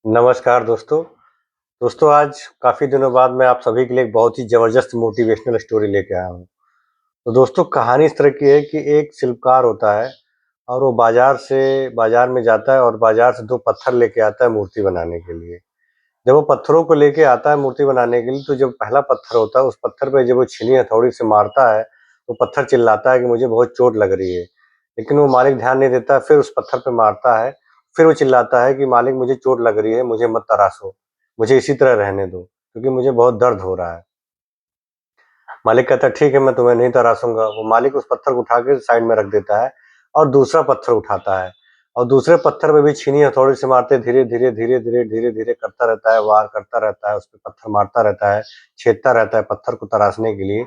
नमस्कार दोस्तों। दोस्तों आज काफ़ी दिनों बाद मैं आप सभी के लिए एक बहुत ही ज़बरदस्त मोटिवेशनल स्टोरी लेके आया हूँ। तो दोस्तों कहानी इस तरह की है कि एक शिल्पकार होता है और वो बाज़ार में जाता है और बाज़ार से 2 पत्थर लेके आता है मूर्ति बनाने के लिए। जब वो पत्थरों को लेके आता है मूर्ति बनाने के लिए तो जब पहला पत्थर होता है उस पत्थर पे जब वो छीनी हथौड़ी से मारता है, तो पत्थर चिल्लाता है कि मुझे बहुत चोट लग रही है। लेकिन वो मालिक ध्यान नहीं देता, फिर उस पत्थर पे मारता है, फिर वो चिल्लाता है कि मालिक मुझे चोट लग रही है, मुझे मत तराशो, मुझे इसी तरह रहने दो, क्योंकि मुझे बहुत दर्द हो रहा है। मालिक कहता है ठीक है मैं तुम्हें नहीं तराशूँगा। वो मालिक उस पत्थर को उठा के साइड में रख देता है और दूसरा पत्थर उठाता है और दूसरे पत्थर पे भी छीनी हथौड़ी से मारते धीरे-धीरे, धीरे-धीरे, धीरे-धीरे करता रहता है, वार करता रहता है, उसपे पत्थर मारता रहता है, छेदता रहता है पत्थर को तराशने के लिए।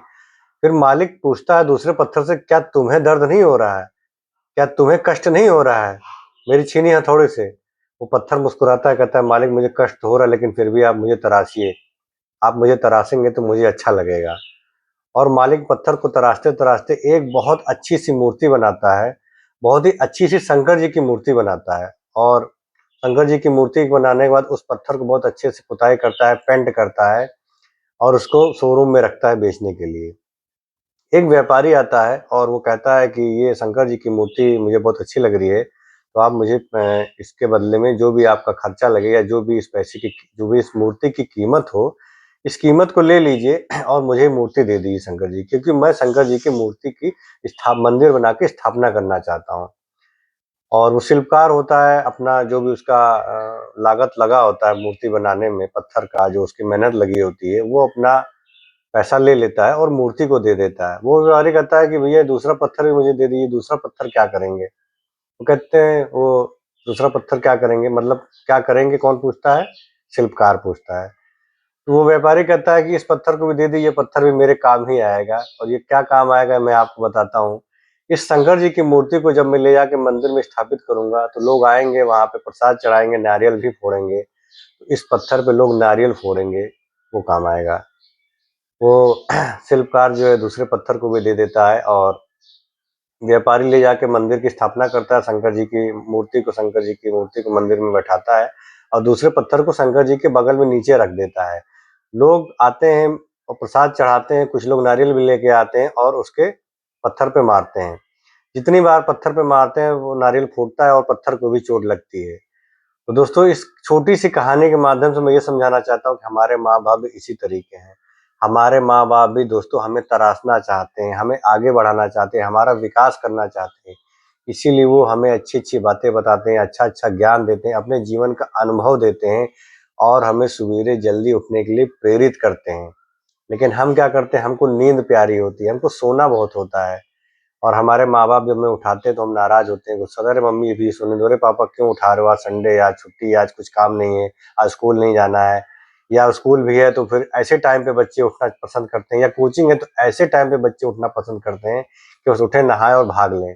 फिर मालिक पूछता है दूसरे पत्थर से, क्या तुम्हें दर्द नहीं हो रहा है? क्या तुम्हें कष्ट नहीं हो रहा है मेरी छीनी हथौड़े से? वो पत्थर मुस्कुराता है, कहता है मालिक मुझे कष्ट हो रहा है लेकिन फिर भी आप मुझे तराशिए। आप मुझे तराशेंगे तो मुझे अच्छा लगेगा। और मालिक पत्थर को तराशते-तराशते एक बहुत अच्छी-सी मूर्ति बनाता है। बहुत ही अच्छी-सी शंकर जी की मूर्ति बनाता है और शंकर जी की मूर्ति बनाने के बाद उस पत्थर को बहुत अच्छे से पुताई करता है, पेंट करता है और उसको शोरूम में रखता है बेचने के लिए। एक व्यापारी आता है और वो कहता है कि ये शंकर जी की मूर्ति मुझे बहुत अच्छी लग रही है, तो आप मुझे इसके बदले में जो भी आपका खर्चा लगे या जो भी इस मूर्ति की कीमत हो, इस कीमत को ले लीजिए और मुझे मूर्ति दे दीजिए शंकर जी की, क्योंकि मैं शंकर जी की मूर्ति की मंदिर बना के स्थापना करना चाहता हूँ। और वो शिल्पकार होता है, अपना जो भी उसका लागत लगा होता है मूर्ति बनाने में, पत्थर का जो उसकी मेहनत लगी होती है, वो अपना पैसा ले लेता है और मूर्ति को दे देता है। वो व्यापारी कहता है कि भैया दूसरा पत्थर भी मुझे दे दीजिए, दूसरा पत्थर क्या करेंगे? वो कहते हैं वो दूसरा पत्थर क्या करेंगे, मतलब क्या करेंगे कौन पूछता है? शिल्पकार पूछता है। तो वो व्यापारी कहता है कि इस पत्थर को भी दे दीजिए, पत्थर भी मेरे काम ही आएगा और ये क्या काम आएगा मैं आपको बताता हूँ। इस शंकर जी की मूर्ति को जब मैं ले जाके मंदिर में स्थापित करूँगा तो लोग आएँगे, वहाँ पे प्रसाद चढ़ाएँगे, नारियल भी फोड़ेंगे। तो इस पत्थर पे लोग नारियल फोड़ेंगे, वो काम आएगा। वो शिल्पकार जो है दूसरे पत्थर को भी दे देता है और व्यापारी ले जाके मंदिर की स्थापना करता है, शंकर जी की मूर्ति को मंदिर में बैठाता है और दूसरे पत्थर को शंकर जी के बगल में नीचे रख देता है। लोग आते हैं और प्रसाद चढ़ाते हैं, कुछ लोग नारियल भी लेके आते हैं और उसके पत्थर पे मारते हैं। जितनी बार पत्थर पे मारते हैं वो नारियल फूटता है और पत्थर को भी चोट लगती है। तो दोस्तों इस छोटी-सी कहानी के माध्यम से मैं ये समझाना चाहता हूँ कि हमारे माँ-बाप भी इसी तरीके हैं। हमारे माँ-बाप भी दोस्तों हमें तराशना चाहते हैं, हमें आगे बढ़ाना चाहते हैं, हमारा विकास करना चाहते हैं। इसीलिए वो हमें अच्छी-अच्छी बातें बताते हैं, अच्छा-अच्छा ज्ञान देते हैं, अपने जीवन का अनुभव देते हैं और हमें सवेरे जल्दी उठने के लिए प्रेरित करते हैं। लेकिन हम क्या करते हैं, हमको नींद प्यारी होती है, हमको सोना बहुत होता है। और हमारे माँ-बाप जब हमें उठाते हैं तो हम नाराज़ होते हैं, गुस्सा, "अरे मम्मी भी सोने दो, अरे पापा क्यों उठा रहे हो? आज संडे है, आज छुट्टी है, आज कुछ काम नहीं है, आज स्कूल नहीं जाना है।" या स्कूल भी है तो फिर ऐसे टाइम पे बच्चे उठना पसंद करते हैं या कोचिंग है तो ऐसे टाइम पे बच्चे उठना पसंद करते हैं कि बस उठें, नहाएँ और भाग लें।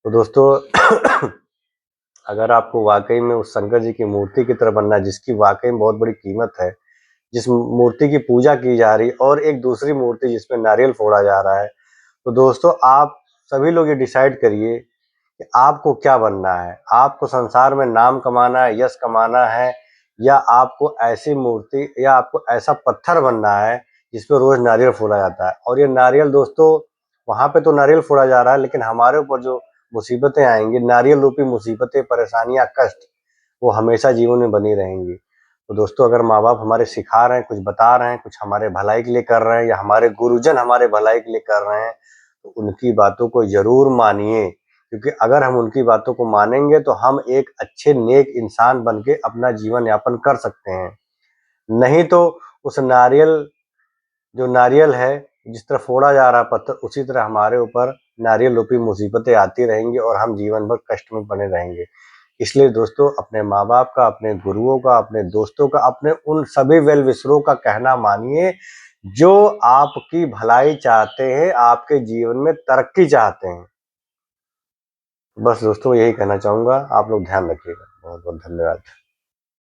तो दोस्तों अगर आपको वाक़ई में उस शंकर जी की मूर्ति की तरह बनना है, जिसकी वाक़ई में बहुत बड़ी कीमत है, जिस मूर्ति की पूजा की जा रही है और एक दूसरी मूर्ति जिसपे नारियल फोड़ा जा रहा है, तो दोस्तों आप सभी लोग ये डिसाइड करिए कि आपको क्या बनना है? आपको संसार में नाम कमाना है, यश कमाना है या आपको ऐसा पत्थर बनना है जिस पे रोज़ नारियल फोड़ा जाता है। और ये नारियल दोस्तों वहाँ पे तो नारियल फोड़ा जा रहा है लेकिन हमारे ऊपर जो मुसीबतें आएँगी, नारियल रूपी मुसीबतें, परेशानियाँ, कष्ट, वो हमेशा जीवन में बनी रहेंगी। तो दोस्तों अगर माँ-बाप हमारे सिखा रहे हैं, कुछ बता रहे हैं, कुछ हमारे भलाई के लिए कर रहे हैं या हमारे गुरुजन हमारे भलाई के लिए कर रहे हैं, तो उनकी बातों को ज़रूर मानिए। क्योंकि अगर हम उनकी बातों को मानेंगे तो हम एक अच्छे नेक इंसान बन के अपना जीवन यापन कर सकते हैं। नहीं तो उस नारियल है, जिस तरह फोड़ा जा रहा पत्थर, उसी तरह हमारे ऊपर नारियल रूपी मुसीबतें आती रहेंगी और हम जीवन भर कष्ट में बने रहेंगे। इसलिए दोस्तों अपने माँ-बाप का, अपने गुरुओं का, अपने दोस्तों का, अपने उन सभी वेल विशरों का कहना मानिए, जो आपकी भलाई चाहते हैं, आपके जीवन में तरक्की चाहते हैं। बस दोस्तों यही कहना चाहूँगा, आप लोग ध्यान रखिएगा। बहुत-बहुत धन्यवाद।